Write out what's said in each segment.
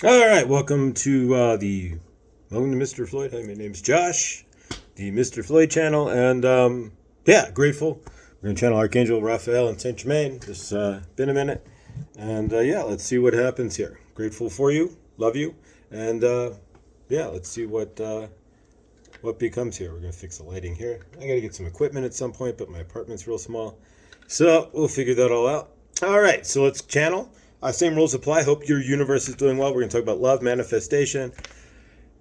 All right, welcome to Mr. Floyd. Hi, my name's Josh, the Mr. Floyd channel, and grateful. We're gonna channel Archangel, Raphael, and Saint Germain. It's been a minute, and let's see what happens here. Grateful for you, love you, and let's see what becomes here. We're gonna fix the lighting here. I gotta get some equipment at some point, but my apartment's real small, so we'll figure that all out. All right, so let's channel. Same rules apply. Hope your universe is doing well. We're going to talk about love, manifestation,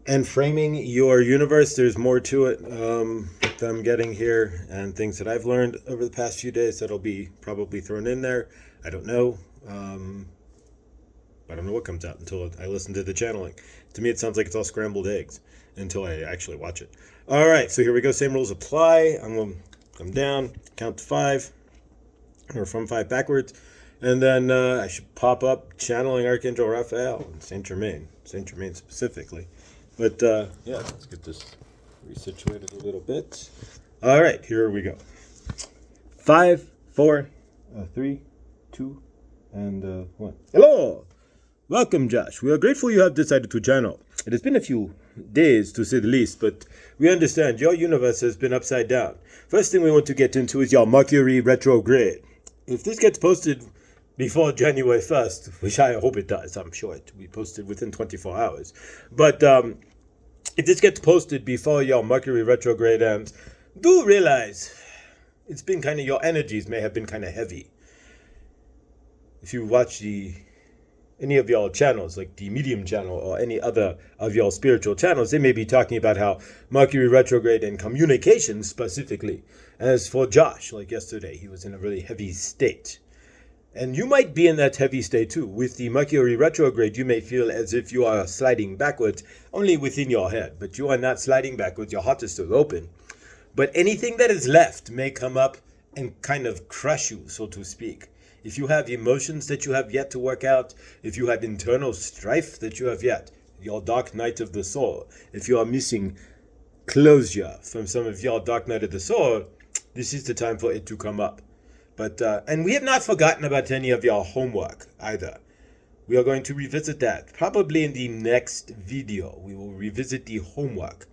and framing your universe. There's more to it that I'm getting here, and things that I've learned over the past few days that'll be probably thrown in there. I don't know. I don't know what comes out until I listen to the channeling. To me, it sounds like it's all scrambled eggs until I actually watch it. All right, so here we go. Same rules apply. I'm going to come down, count to 5, or from 5 backwards. And then I should pop up channeling Archangel Raphael and Saint Germain specifically. But let's get this resituated a little bit. All right, here we go. 5, 4, 3, 2, and 1. Hello! Welcome, Josh. We are grateful you have decided to channel. It has been a few days, to say the least, but we understand your universe has been upside down. First thing we want to get into is your Mercury retrograde. If this gets posted before January 1st, which I hope it does, I'm sure it will be posted within 24 hours. But if this gets posted before your Mercury retrograde ends, do realize it's been kind of, your energies may have been kind of heavy. If you watch any of your channels, like the Medium channel or any other of your spiritual channels, they may be talking about how Mercury retrograde and communication specifically. As for Josh, like yesterday, he was in a really heavy state. And you might be in that heavy state too. With the Mercury retrograde, you may feel as if you are sliding backwards, only within your head. But you are not sliding backwards. Your heart is still open. But anything that is left may come up and kind of crush you, so to speak. If you have emotions that you have yet to work out, if you have internal strife that you have yet, your dark night of the soul, if you are missing closure from some of your dark night of the soul, this is the time for it to come up. But and we have not forgotten about any of your homework either. We are going to revisit that. Probably in the next video, we will revisit the homework.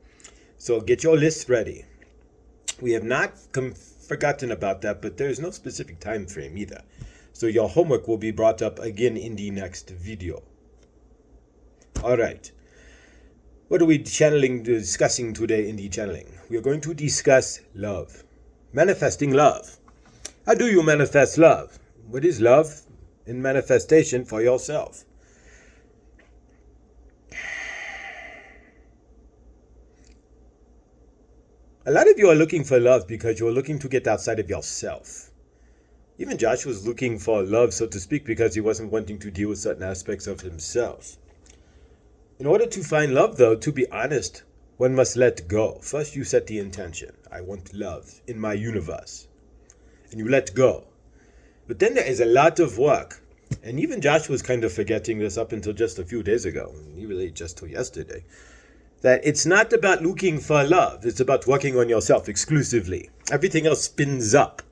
So get your list ready. We have not forgotten about that, but there is no specific time frame either. So your homework will be brought up again in the next video. All right. What are we discussing today in the channeling? We are going to discuss love. Manifesting love. How do you manifest love? What is love in manifestation for yourself? A lot of you are looking for love because you're looking to get outside of yourself. Even Josh was looking for love, so to speak, because he wasn't wanting to deal with certain aspects of himself. In order to find love, though, to be honest, one must let go. First, you set the intention. I want love in my universe. And you let go. But then there is a lot of work. And even Josh was kind of forgetting this up until just a few days ago. He really just till yesterday. That it's not about looking for love. It's about working on yourself exclusively. Everything else spins up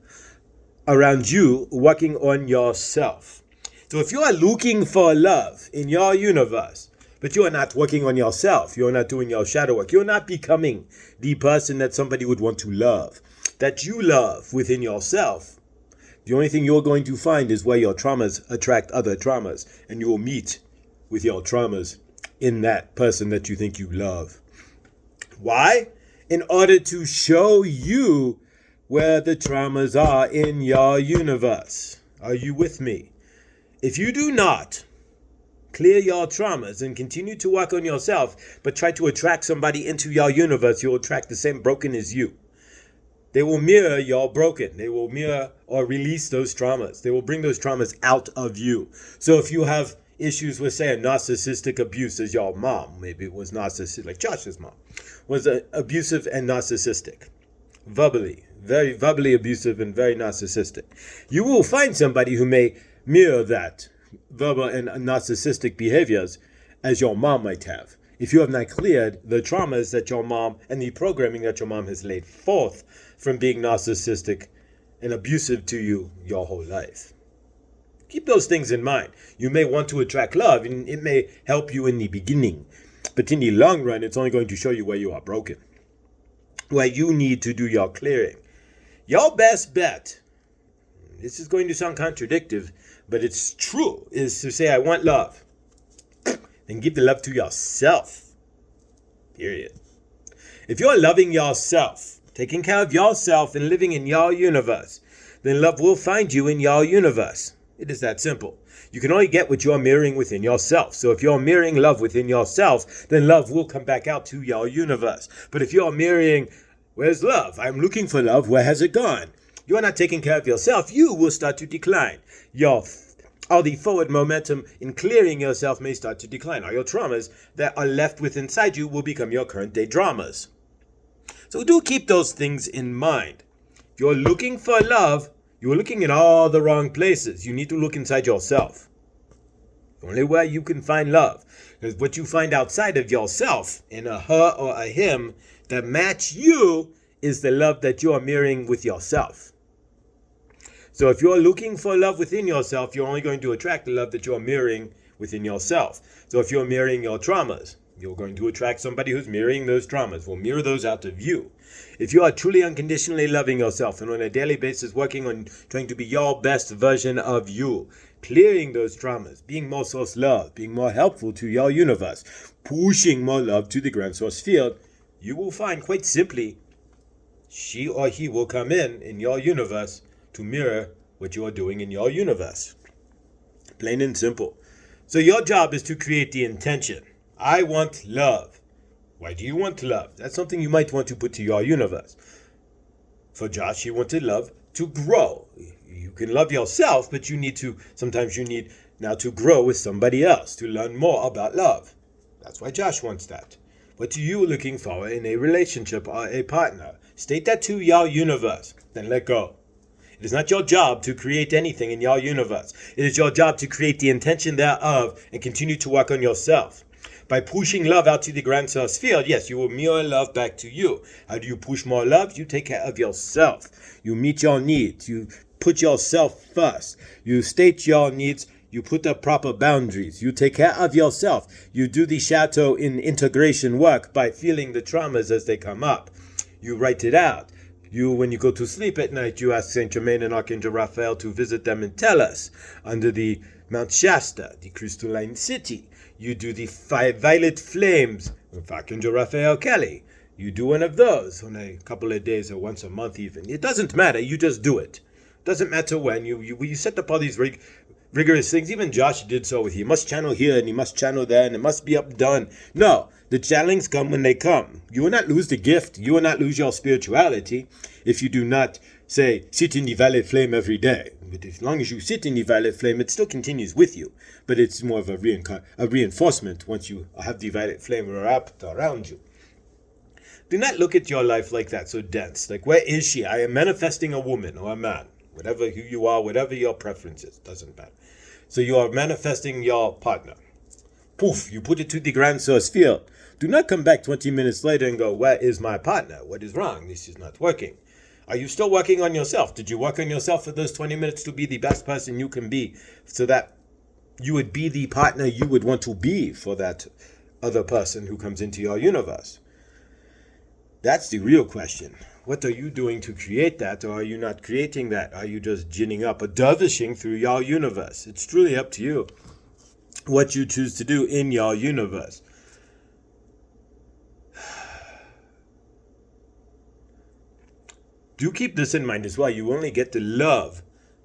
around you working on yourself. So if you are looking for love in your universe, but you are not working on yourself, you're not doing your shadow work, you're not becoming the person that somebody would want to love, that you love within yourself, the only thing you're going to find is where your traumas attract other traumas, and you will meet with your traumas in that person that you think you love. Why? In order to show you where the traumas are in your universe. Are you with me? If you do not clear your traumas and continue to work on yourself, but try to attract somebody into your universe, you'll attract the same broken as you. They will mirror your broken. They will mirror or release those traumas. They will bring those traumas out of you. So if you have issues with, say, a narcissistic abuse as your mom, maybe it was narcissistic, like Josh's mom, was abusive and narcissistic. Verbally, very verbally abusive and very narcissistic. You will find somebody who may mirror that verbal and narcissistic behaviors as your mom might have. If you have not cleared the traumas that your mom and the programming that your mom has laid forth from being narcissistic and abusive to you your whole life. Keep those things in mind. You may want to attract love, and it may help you in the beginning. But in the long run, it's only going to show you where you are broken, where you need to do your clearing. Your best bet, this is going to sound contradictory, but it's true, is to say, I want love. Then give the love to yourself. Period. If you're loving yourself, taking care of yourself, and living in your universe, then love will find you in your universe. It is that simple. You can only get what you're mirroring within yourself. So if you're mirroring love within yourself, then love will come back out to your universe. But if you're mirroring, where's love? I'm looking for love. Where has it gone? You're not taking care of yourself. You will start to decline. All the forward momentum in clearing yourself may start to decline. All your traumas that are left within inside you will become your current day dramas. So do keep those things in mind. If you're looking for love, you're looking in all the wrong places. You need to look inside yourself. The only way you can find love is what you find outside of yourself in a her or a him that match you is the love that you are mirroring with yourself. So if you're looking for love within yourself, you're only going to attract the love that you're mirroring within yourself. So if you're mirroring your traumas, you're going to attract somebody who's mirroring those traumas, will mirror those out of you. If you are truly unconditionally loving yourself and on a daily basis working on trying to be your best version of you, clearing those traumas, being more source love, being more helpful to your universe, pushing more love to the grand source field, you will find quite simply she or he will come in your universe to mirror what you are doing in your universe. Plain and simple. So your job is to create the intention. I want love. Why do you want love? That's something you might want to put to your universe. For Josh, he wanted love to grow. You can love yourself, but sometimes you need now to grow with somebody else, to learn more about love. That's why Josh wants that. What are you looking for in a relationship or a partner? State that to your universe, then let go. It is not your job to create anything in your universe. It is your job to create the intention thereof and continue to work on yourself. By pushing love out to the grand source field, yes, you will mirror love back to you. How do you push more love? You take care of yourself. You meet your needs. You put yourself first. You state your needs. You put the proper boundaries. You take care of yourself. You do the shadow in integration work by feeling the traumas as they come up. You write it out. When you go to sleep at night, you ask Saint Germain and Archangel Raphael to visit them and tell us. Under the Mount Shasta, the crystalline city, you do the 5 violet flames with Archangel Raphael Kelly. You do one of those on a couple of days or once a month even. It doesn't matter. You just do it. Doesn't matter when. You set up all these rigorous things. Even Josh did so with you. You must channel here and you must channel there and it must be done. No, the channelings come when they come. You will not lose the gift. You will not lose your spirituality if you do not, say, sit in the violet flame every day. But as long as you sit in the violet flame, it still continues with you. But it's more of a reinforcement once you have the violet flame wrapped around you. Do not look at your life like that, so dense. Like, where is she? I am manifesting a woman or a man. Whatever who you are, whatever your preference is, doesn't matter. So you are manifesting your partner. Poof, you put it to the grand source field. Do not come back 20 minutes later and go, where is my partner? What is wrong? This is not working. Are you still working on yourself? Did you work on yourself for those 20 minutes to be the best person you can be so that you would be the partner you would want to be for that other person who comes into your universe? That's the real question. What are you doing to create that, or are you not creating that? Are you just ginning up or dervishing through your universe? It's truly up to you what you choose to do in your universe. Do keep this in mind as well. You only get the love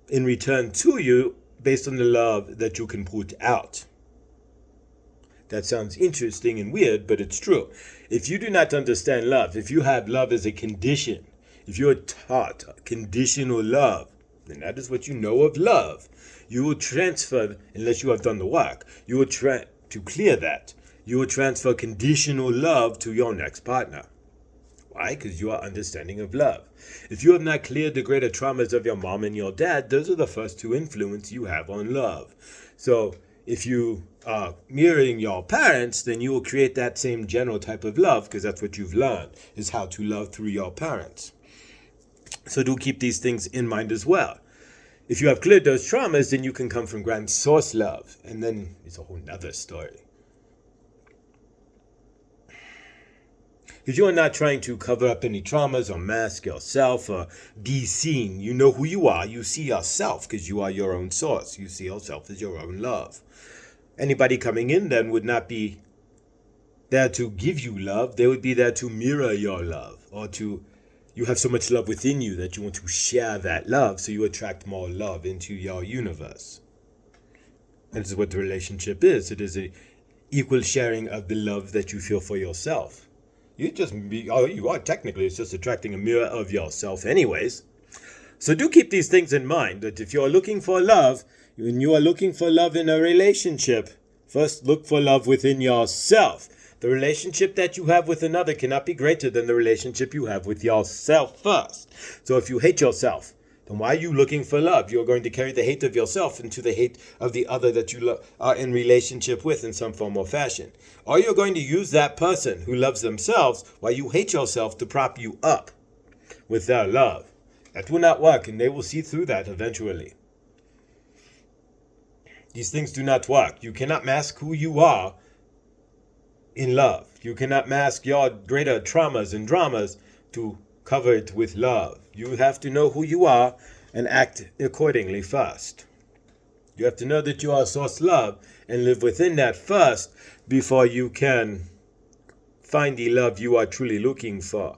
in return to you based on the love that you can put out. That sounds interesting and weird, but it's true. If you do not understand love, if you have love as a condition, if you're taught conditional love, then that is what you know of love. You will transfer, unless you have done the work, you will to clear that. You will transfer conditional love to your next partner. Why? Because you are understanding of love. If you have not cleared the greater traumas of your mom and your dad, those are the first 2 influences you have on love. So if you are mirroring your parents, then you will create that same general type of love, because that's what you've learned, is how to love through your parents. So do keep these things in mind as well. If you have cleared those traumas, then you can come from grand source love. And then it's a whole nother story. Because you are not trying to cover up any traumas or mask yourself or be seen. You know who you are. You see yourself because you are your own source. You see yourself as your own love. Anybody coming in then would not be there to give you love. They would be there to mirror your love, or you have so much love within you that you want to share that love, so you attract more love into your universe. And this is what the relationship is. It is an equal sharing of the love that you feel for yourself. You are technically, it's just attracting a mirror of yourself anyways. So do keep these things in mind, that if you're looking for love, when you are looking for love in a relationship, first look for love within yourself. The relationship that you have with another cannot be greater than the relationship you have with yourself first. So if you hate yourself, then why are you looking for love? You're going to carry the hate of yourself into the hate of the other that you are in relationship with in some form or fashion. Or you're going to use that person who loves themselves while you hate yourself to prop you up with their love. That will not work, and they will see through that eventually. These things do not work. You cannot mask who you are in love. You cannot mask your greater traumas and dramas to cover it with love. You have to know who you are and act accordingly first. You have to know that you are source love and live within that first before you can find the love you are truly looking for.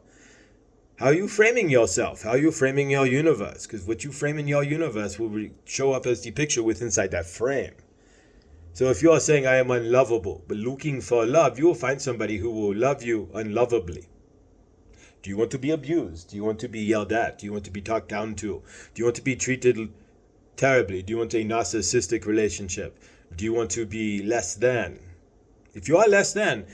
How are you framing yourself? How are you framing your universe? Because what you frame in your universe will show up as the picture within inside that frame. So if you are saying I am unlovable, but looking for love, you will find somebody who will love you unlovably. Do you want to be abused? Do you want to be yelled at? Do you want to be talked down to? Do you want to be treated terribly? Do you want a narcissistic relationship? Do you want to be less than? If you are less than,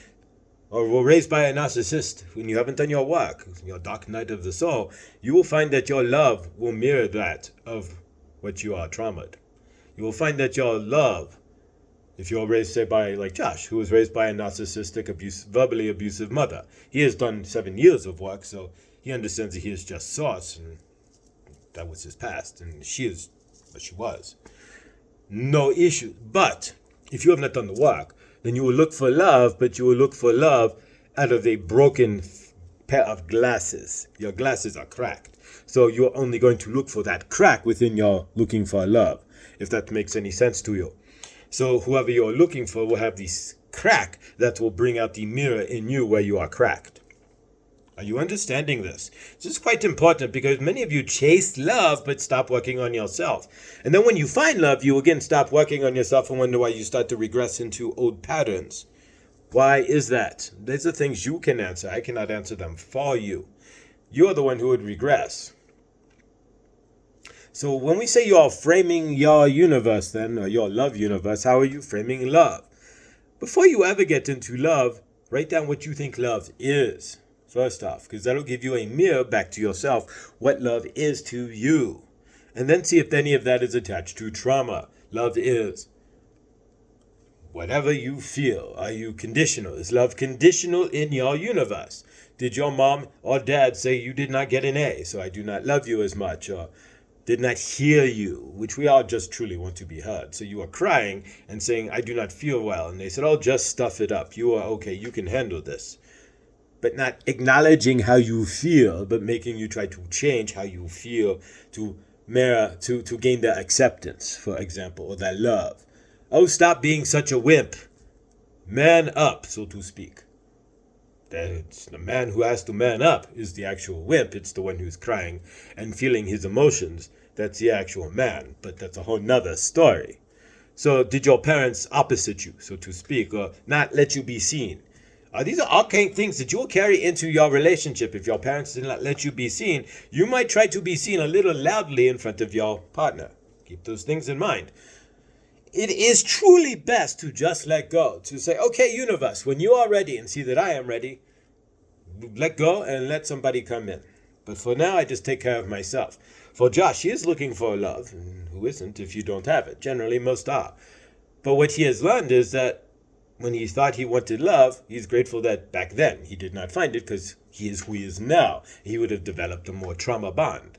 or were raised by a narcissist when you haven't done your work, your dark night of the soul, you will find that your love will mirror that of what you are traumatized. You will find that your love, if you're raised, say, by, like Josh, who was raised by a narcissistic, verbally abusive mother. He has done 7 years of work, so he understands that he is just source, and that was his past, and she is what she was. No issue. But if you have not done the work, then you will look for love, but you will look for love out of a broken pair of glasses. Your glasses are cracked. So you're only going to look for that crack within your looking for love, if that makes any sense to you. So whoever you're looking for will have this crack that will bring out the mirror in you where you are cracked. Are you understanding this? This is quite important because many of you chase love but stop working on yourself. And then when you find love, you again stop working on yourself and wonder why you start to regress into old patterns. Why is that? These are things you can answer. I cannot answer them for you. You're the one who would regress. So when we say you're framing your universe then, or your love universe, how are you framing love? Before you ever get into love, write down what you think love is, first off, because that'll give you a mirror back to yourself, what love is to you. And then see if any of that is attached to trauma. Love is whatever you feel. Are you conditional? Is love conditional in your universe? Did your mom or dad say you did not get an A, so I do not love you as much, or did not hear you, which we all just truly want to be heard. So you are crying and saying, I do not feel well. And they said, oh, just stuff it up. You are okay. You can handle this. But not acknowledging how you feel, but making you try to change how you feel to gain their acceptance, for example, or that love. Oh, stop being such a wimp. Man up, so to speak. It's the man who has to man up is the actual wimp. It's the one who's crying and feeling his emotions. That's the actual man. But that's a whole nother story. So did your parents opposite you, so to speak, or not let you be seen? These are all kind of things that you'll carry into your relationship. If your parents did not let you be seen, you might try to be seen a little loudly in front of your partner. Keep those things in mind. It is truly best to just let go, to say, okay, universe, when you are ready and see that I am ready, let go and let somebody come in. But for now, I just take care of myself. For Josh, he is looking for love. And who isn't if you don't have it? Generally, most are. But what he has learned is that when he thought he wanted love, he's grateful that back then he did not find it because he is who he is now. He would have developed a more trauma bond.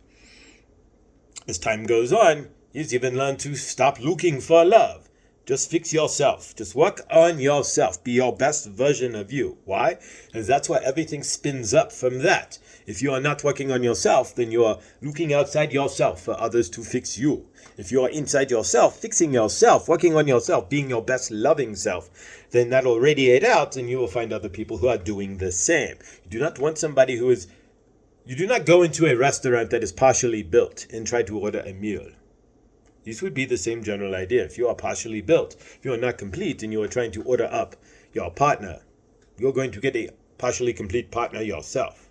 As time goes on, He's even learned to stop looking for love. Just fix yourself. Just work on yourself. Be your best version of you. Why? Because that's why everything spins up from that. If you are not working on yourself, then you are looking outside yourself for others to fix you. If you are inside yourself, fixing yourself, working on yourself, being your best loving self, then that'll radiate out and you will find other people who are doing the same. You do not want somebody who is... You do not go into a restaurant that is partially built and try to order a meal. This would be the same general idea. If you are partially built, if you are not complete and you are trying to order up your partner, you're going to get a partially complete partner yourself.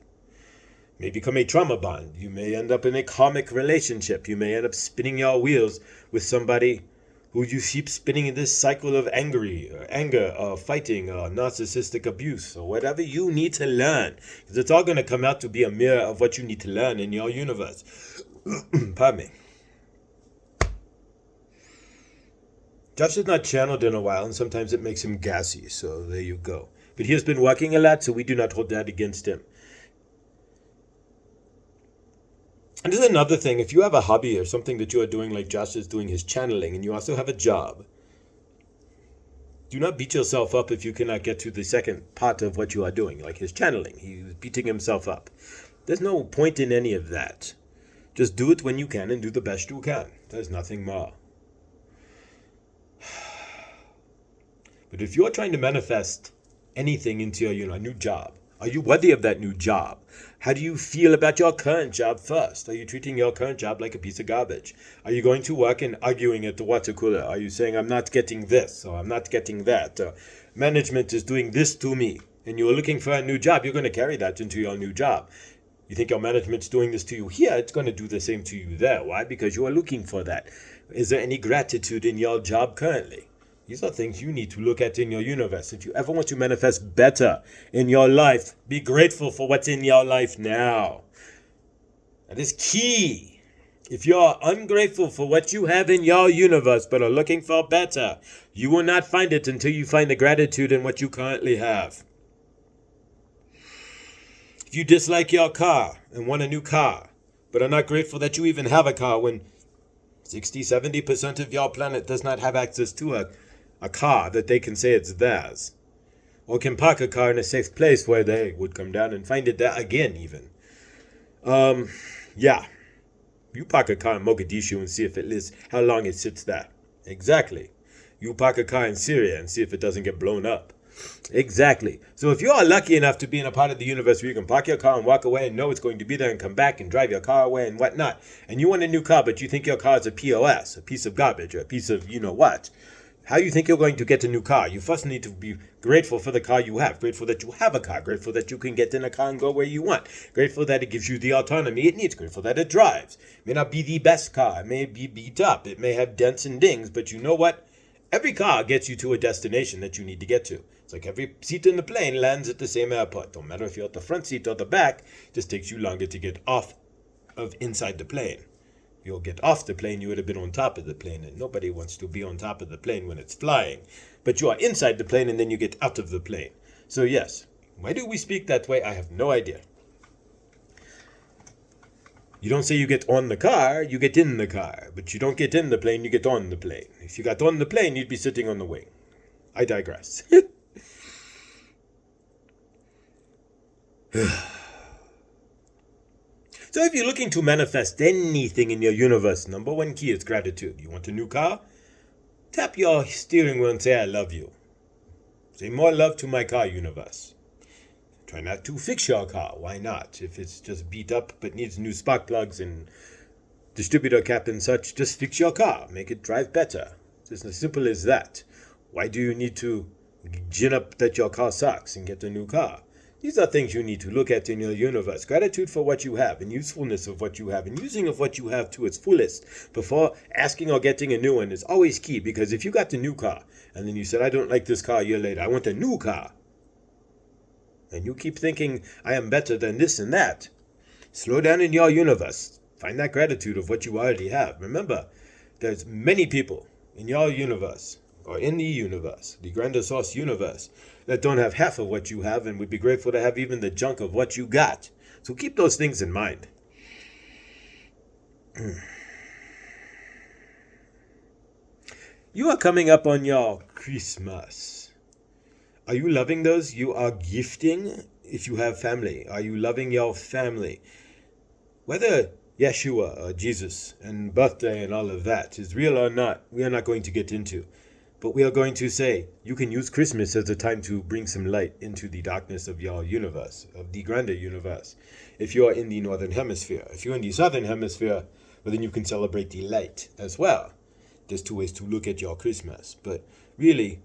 May become a trauma bond. You may end up in a karmic relationship. You may end up spinning your wheels with somebody who you keep spinning in this cycle of anger, or fighting, or narcissistic abuse, or whatever you need to learn. Because it's all going to come out to be a mirror of what you need to learn in your universe. Pardon me. Josh has not channeled in a while, and sometimes it makes him gassy, so there you go. But he has been working a lot, so we do not hold that against him. And there's another thing, if you have a hobby or something that you are doing like Josh is doing his channeling, and you also have a job, do not beat yourself up if you cannot get to the second part of what you are doing, like his channeling. He's beating himself up. There's no point in any of that. Just do it when you can and do the best you can. There's nothing more. But if you're trying to manifest anything into your, a new job, are you worthy of that new job? How do you feel about your current job first? Are you treating your current job like a piece of garbage? Are you going to work and arguing at the water cooler? Are you saying, I'm not getting this, or I'm not getting that? Management is doing this to me, and you're looking for a new job. You're going to carry that into your new job. You think your management's doing this to you here, it's going to do the same to you there. Why? Because you are looking for that. Is there any gratitude in your job currently? These are things you need to look at in your universe. If you ever want to manifest better in your life, be grateful for what's in your life now. That is key. If you are ungrateful for what you have in your universe but are looking for better, you will not find it until you find the gratitude in what you currently have. If you dislike your car and want a new car, but are not grateful that you even have a car when 60-70% of your planet does not have access to a car that they can say it's theirs, or can park a car in a safe place where they would come down and find it there again even. Yeah, you park a car in Mogadishu and see if it lives, how long it sits there. Exactly. You park a car in Syria and see if it doesn't get blown up. Exactly. So if you are lucky enough to be in a part of the universe where you can park your car and walk away and know it's going to be there and come back and drive your car away and whatnot, and you want a new car but you think your car is a POS, a piece of garbage, or a piece of you know what, how you think you're going to get a new car? You first need to be grateful for the car you have, grateful that you have a car, grateful that you can get in a car and go where you want, grateful that it gives you the autonomy it needs, grateful that it drives. It may not be the best car, it may be beat up, it may have dents and dings, but you know what? Every car gets you to a destination that you need to get to. It's like every seat in the plane lands at the same airport. Don't matter if you're at the front seat or the back, it just takes you longer to get off of inside the plane. You'll get off the plane, you would have been on top of the plane, and nobody wants to be on top of the plane when it's flying. But you are inside the plane and then you get out of the plane. So yes, why do we speak that way? I have no idea. You don't say you get on the car, you get in the car. But you don't get in the plane, you get on the plane. If you got on the plane, you'd be sitting on the wing. I digress. So if you're looking to manifest anything in your universe, number one key is gratitude. You want a new car? Tap your steering wheel and say, I love you. Say more love to my car, universe. Try not to fix your car. Why not? If it's just beat up but needs new spark plugs and distributor cap and such, just fix your car. Make it drive better. It's as simple as that. Why do you need to gin up that your car sucks and get a new car? These are things you need to look at in your universe. Gratitude for what you have and usefulness of what you have and using of what you have to its fullest before asking or getting a new one is always key, because if you got the new car and then you said, I don't like this car a year later, I want a new car, and you keep thinking, I am better than this and that, slow down in your universe. Find that gratitude of what you already have. Remember, there's many people in your universe, or in the universe, the grander source universe, that don't have half of what you have and would be grateful to have even the junk of what you got. So keep those things in mind. You are coming up on your Christmas. Are you loving those? You are gifting if you have family. Are you loving your family? Whether Yeshua or Jesus and birthday and all of that is real or not, we are not going to get into. But we are going to say you can use Christmas as a time to bring some light into the darkness of your universe, of the grander universe. If you are in the northern hemisphere. If you're in the southern hemisphere, well, then you can celebrate the light as well. There's two ways to look at your Christmas. But really,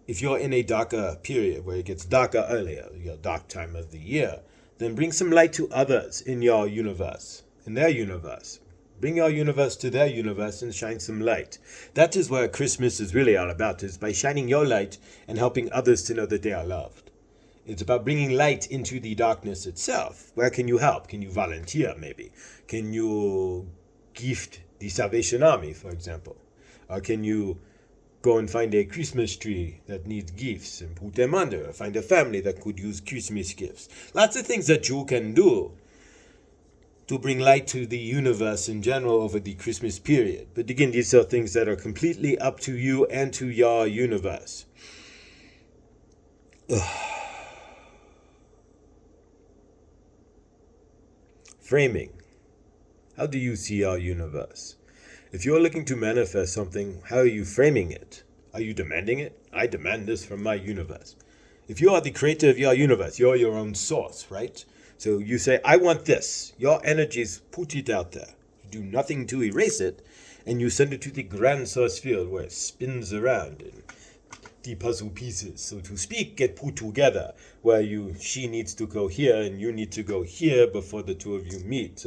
if you're in a darker period where it gets darker earlier, your dark time of the year, then bring some light to others in your universe, in their universe. Bring your universe to their universe and shine some light. That is where Christmas is really all about, is by shining your light and helping others to know that they are loved. It's about bringing light into the darkness itself. Where can you help? Can you volunteer, maybe? Can you gift the Salvation Army, for example? Or can you go and find a Christmas tree that needs gifts and put them under? Or find a family that could use Christmas gifts. Lots of things that you can do to bring light to the universe in general over the Christmas period. But again, these are things that are completely up to you and to your universe. Framing. How do you see our universe? If you're looking to manifest something, how are you framing it? Are you demanding it? I demand this from my universe. If you are the creator of your universe, you're your own source, right? So you say, I want this. Your energies, put it out there. You do nothing to erase it, and you send it to the grand source field where it spins around and the puzzle pieces, so to speak, get put together, where she needs to go here and you need to go here before the two of you meet.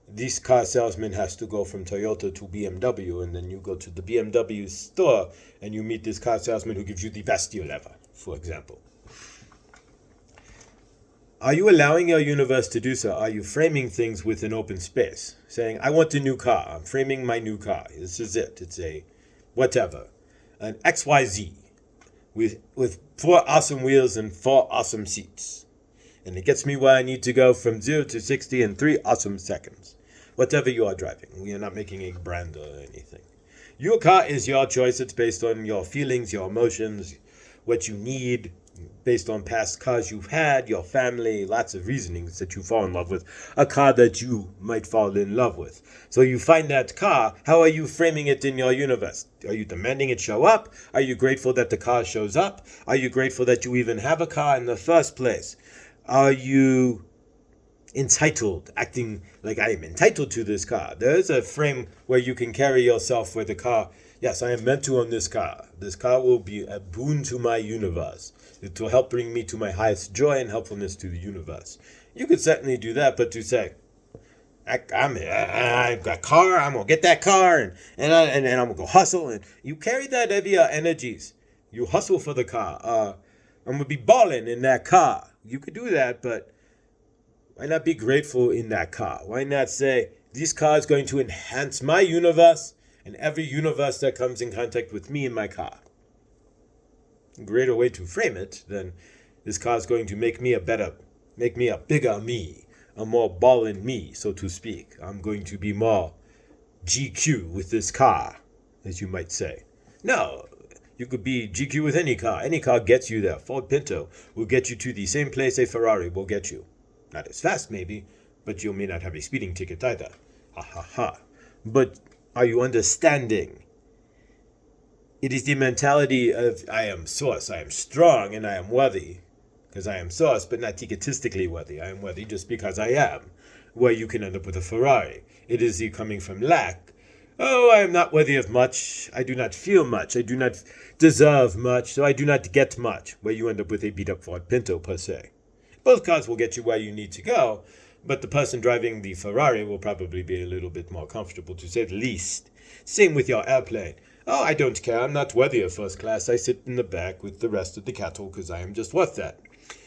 This car salesman has to go from Toyota to BMW, and then you go to the BMW store and you meet this car salesman who gives you the best deal ever, for example. Are you allowing your universe to do so? Are you framing things with an open space? Saying, I want a new car. I'm framing my new car. This is it. It's a whatever. An XYZ with 4 awesome wheels and 4 awesome seats. And it gets me where I need to go from 0 to 60 in 3 awesome seconds. Whatever you are driving. We are not making a brand or anything. Your car is your choice. It's based on your feelings, your emotions, what you need, based on past cars you've had, your family, lots of reasonings that you fall in love with, a car that you might fall in love with. So you find that car, how are you framing it in your universe? Are you demanding it show up? Are you grateful that the car shows up? Are you grateful that you even have a car in the first place? Are you entitled, acting like I am entitled to this car? There is a frame where you can carry yourself where the car, yes, I am meant to own this car. This car will be a boon to my universe. It will help bring me to my highest joy and helpfulness to the universe. You could certainly do that, but to say, I've got a car, I'm going to get that car, and I'm going to go hustle, and you carry that heavier energies. You hustle for the car. I'm going to be balling in that car. You could do that, but why not be grateful in that car? Why not say, this car is going to enhance my universe and every universe that comes in contact with me in my car? A greater way to frame it than this car is going to make me a bigger me, a more ballin' me, so to speak. I'm going to be more GQ with this car, as you might say. No, you could be GQ with any car. Any car gets you there. Ford Pinto will get you to the same place a Ferrari will get you. Not as fast, maybe, but you may not have a speeding ticket either. Ha ha ha. But are you understanding? It is the mentality of, I am source, I am strong, and I am worthy. Because I am source, but not egotistically worthy. I am worthy just because I am. Where you can end up with a Ferrari. It is the coming from lack. Oh, I am not worthy of much. I do not feel much. I do not deserve much, so I do not get much. Where you end up with a beat-up Ford Pinto, per se. Both cars will get you where you need to go, but the person driving the Ferrari will probably be a little bit more comfortable, to say the least. Same with your airplane. Oh, I don't care. I'm not worthy of first class. I sit in the back with the rest of the cattle because I am just worth that.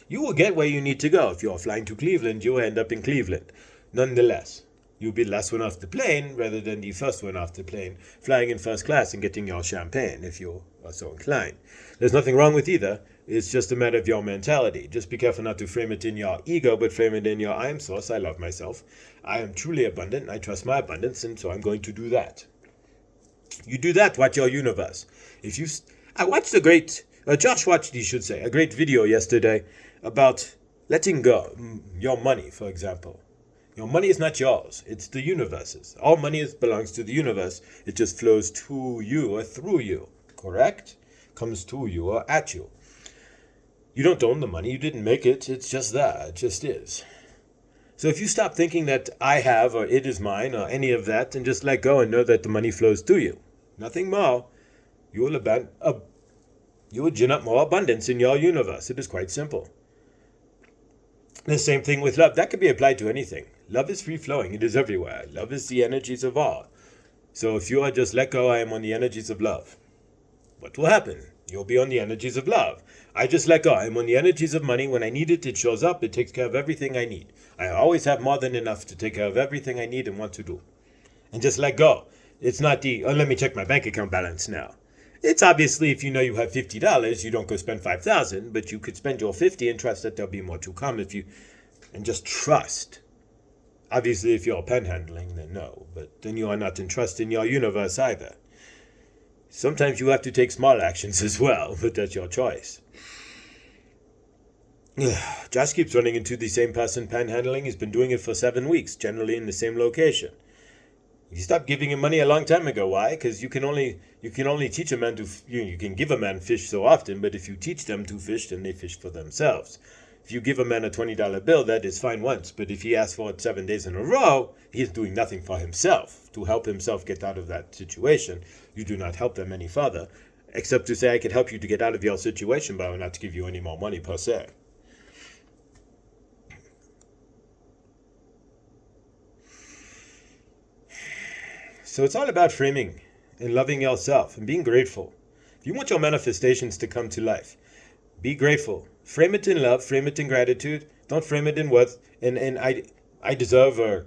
You will get where you need to go. If you are flying to Cleveland, you will end up in Cleveland. Nonetheless, you'll be the last one off the plane rather than the first one off the plane, flying in first class and getting your champagne if you are so inclined. There's nothing wrong with either. It's just a matter of your mentality. Just be careful not to frame it in your ego, but frame it in your I am source. I love myself. I am truly abundant. I trust my abundance, and so I'm going to do that. You do that, watch your universe. I watched Josh watched, he should say, a great video yesterday about letting go. Your money, for example. Your money is not yours. It's the universe's. All money belongs to the universe. It just flows to you or through you. Correct? Comes to you or at you. You don't own the money. You didn't make it. It's just that. It just is. So if you stop thinking that I have or it is mine or any of that and just let go and know that the money flows to you, nothing more, you will gin up more abundance in your universe. It is quite simple. The same thing with love. That could be applied to anything. Love is free-flowing. It is everywhere. Love is the energies of all. So if you are just let go, I am on the energies of love. What will happen? You'll be on the energies of love. I just let go. I'm on the energies of money. When I need it, it shows up. It takes care of everything I need. I always have more than enough to take care of everything I need and want to do. And just let go. It's not let me check my bank account balance now. It's obviously, if you know you have $50, you don't go spend $5,000, but you could spend your $50 and trust that there'll be more to come and just trust. Obviously, if you're panhandling, then no, but then you are not in trust in your universe either. Sometimes you have to take small actions as well, but that's your choice. Josh keeps running into the same person panhandling. He's been doing it for 7 weeks, generally in the same location. You stopped giving him money a long time ago. Why? Because you can only teach a man you can give a man fish so often, but if you teach them to fish, then they fish for themselves. If you give a man a $20 bill, that is fine once, but if he asks for it 7 days in a row, he is doing nothing for himself to help himself get out of that situation. You do not help them any further, except to say I could help you to get out of your situation, but I will not give you any more money per se. So it's all about framing and loving yourself and being grateful. If you want your manifestations to come to life, be grateful. Frame it in love, frame it in gratitude. Don't frame it in worth and I deserve, or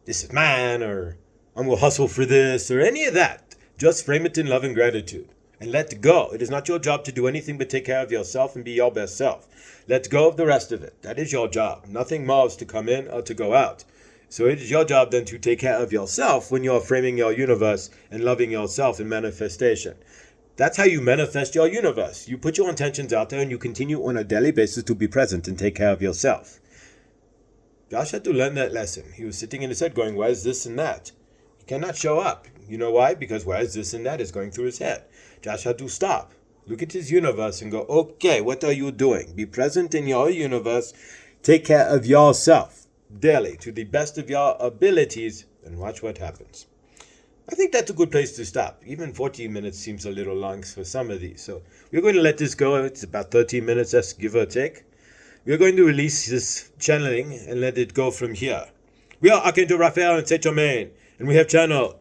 this is mine, or I'm going to hustle for this, or any of that. Just frame it in love and gratitude and let go. It is not your job to do anything but take care of yourself and be your best self. Let go of the rest of it. That is your job. Nothing more is to come in or to go out. So it is your job then to take care of yourself when you're framing your universe and loving yourself in manifestation. That's how you manifest your universe. You put your intentions out there and you continue on a daily basis to be present and take care of yourself. Josh had to learn that lesson. He was sitting in his head going, where's this and that? He cannot show up. You know why? Because where's this and that is going through his head. Josh had to stop, look at his universe and go, okay, what are you doing? Be present in your universe. Take care of yourself daily to the best of your abilities and watch what happens. I think that's a good place to stop. Even 14 minutes seems a little long for some of these. So we're going to let this go. It's about 13 minutes, that's give or take. We're going to release this channeling and let it go from here. We are Archangel Raphael and Germain, and we have channel.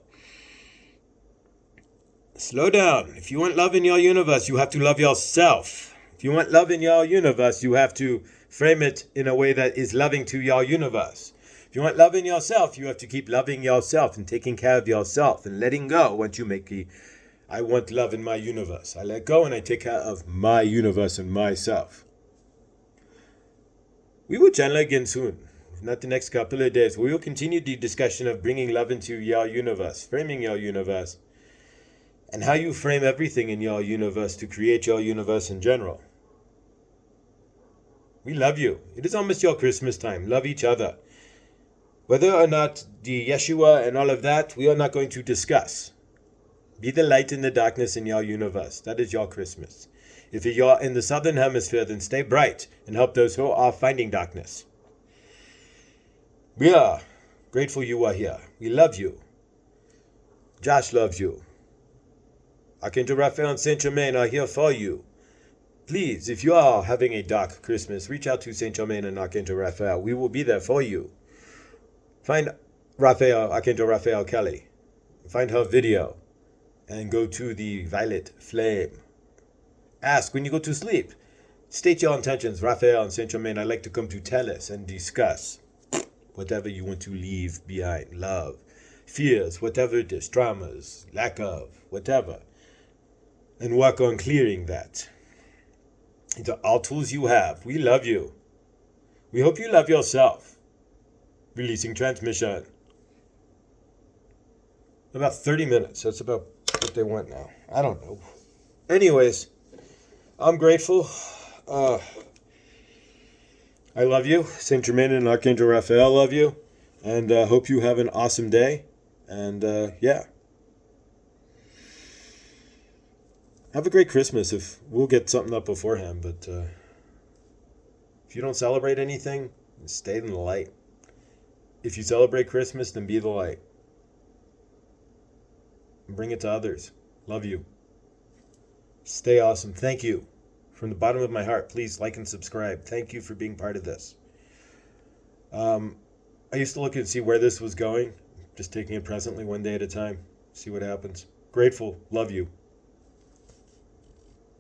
Slow down. If you want love in your universe, you have to love yourself. If you want love in your universe, you have to frame it in a way that is loving to your universe. If you want love in yourself, you have to keep loving yourself and taking care of yourself and letting go once you make I want love in my universe. I let go and I take care of my universe and myself. We will channel again soon, not the next couple of days. We will continue the discussion of bringing love into your universe, framing your universe, and how you frame everything in your universe to create your universe in general. We love you. It is almost your Christmas time. Love each other. Whether or not the Yeshua and all of that, we are not going to discuss. Be the light in the darkness in your universe. That is your Christmas. If you're in the southern hemisphere, then stay bright and help those who are finding darkness. We are grateful you are here. We love you. Josh loves you. Archangel Raphael and Saint Germain are here for you. Please, if you are having a dark Christmas, reach out to Saint Germain and Archangel Raphael. We will be there for you. Find Raphael, Archangel Raphael Kelly. Find her video and go to the violet flame. Ask when you go to sleep. State your intentions. Raphael and Saint Germain, I'd like to come to tell us and discuss whatever you want to leave behind. Love, fears, whatever it is, traumas, lack of, whatever. And work on clearing that. These are all tools you have. We love you. We hope you love yourself. Releasing transmission. About 30 minutes. That's about what they want now. I don't know. Anyways, I'm grateful. I love you. Saint Germain and Archangel Raphael love you. And hope you have an awesome day. And yeah. Have a great Christmas. If we'll get something up beforehand, but if you don't celebrate anything, stay in the light. If you celebrate Christmas, then be the light. And bring it to others. Love you. Stay awesome. Thank you. From the bottom of my heart, please like and subscribe. Thank you for being part of this. I used to look and see where this was going. Just taking it presently one day at a time. See what happens. Grateful. Love you.